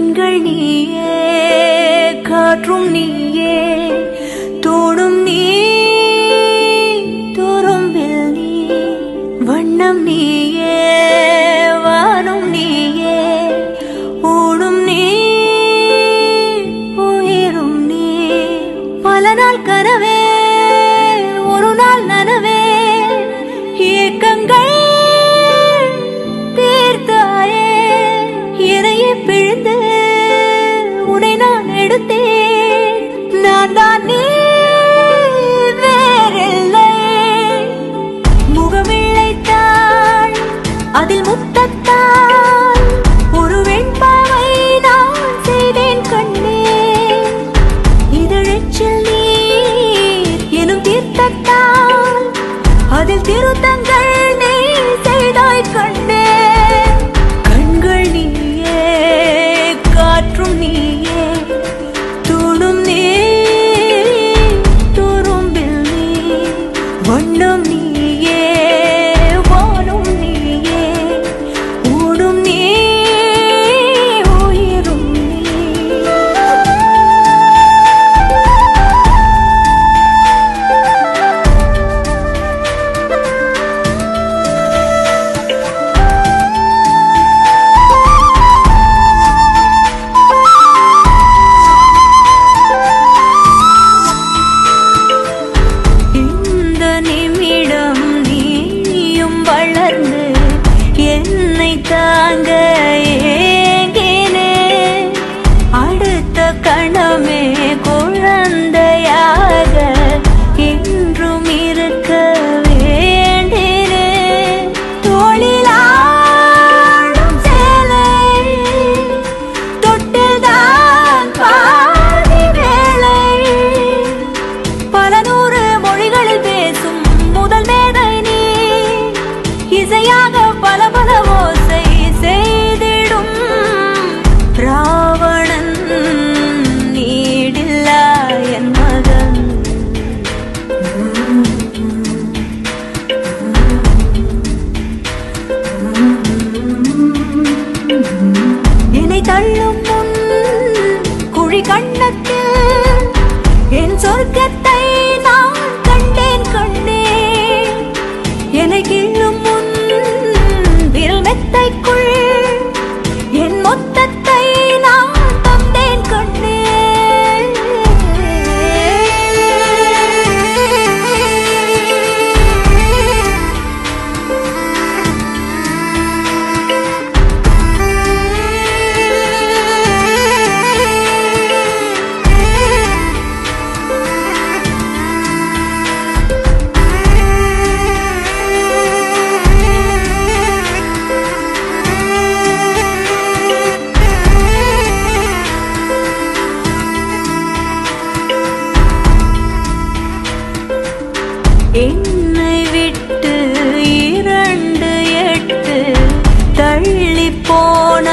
கண்கள் நீயே, காற்றும் நீயே, தோடும் நீ, துரும்பில் நீ, வண்ணம் நீயே, வானும் நீயே, ஓடும் நீ, உயிரும் நீ. பல நாள் கனவே, ஒரு நாள் நனவே, ஏக்கங்கள் தீர்த்தாயே. இதையே பிழிந்து உன்னை நான் எடுத்தேன். நான் தான் நீ, வேறில்லை. முகமிழைத்தாள், அதில் முத்தத்தால் ஒரு வெண்பாவை நான் செய்தேன் கண்ணே. இதழச்சில் நீர் எனும் தீர்த்தத்தால் அதில் திருத்தங்கள் நீ செய்தாய் கண்ணே. கண்கள் நீயே, காற்றும் நீயே, தூணும் நீ, துரும்பில் நீ, வண்ணம் நீயே, வானும் நீயே, ஓடும் நீ, உயிரும் நீ. இந்த நிமிடம் நீயும் வளர்ந்து என்னை தாங்க ஏங்கினே. அடுத்த கணமே குழந்தையாக என்றும் இருக்க வேண்டினே. தோளிலாடும் சேலை தொட்டில்தான் பாதி வேளை. பல நூறு மொழிகளில் பேசும் முதல் மேதை நீ. இசையாக பல பல ஓசை செய்திடும் ராவணன் நீடில்லா என் மகன். என்னை தள்ளும் முன் குழி கண்ணத்தில் என் சொர்க்கத்தை நான் கண்டேன் கண்ணே. என்னை கிள்ளும் முன் விரல் மெத்தைக்குள் என் மொத்தத்தை நான் தந்தேன் கண்ணே. என்னை விட்டு 2 8 தள்ளி போன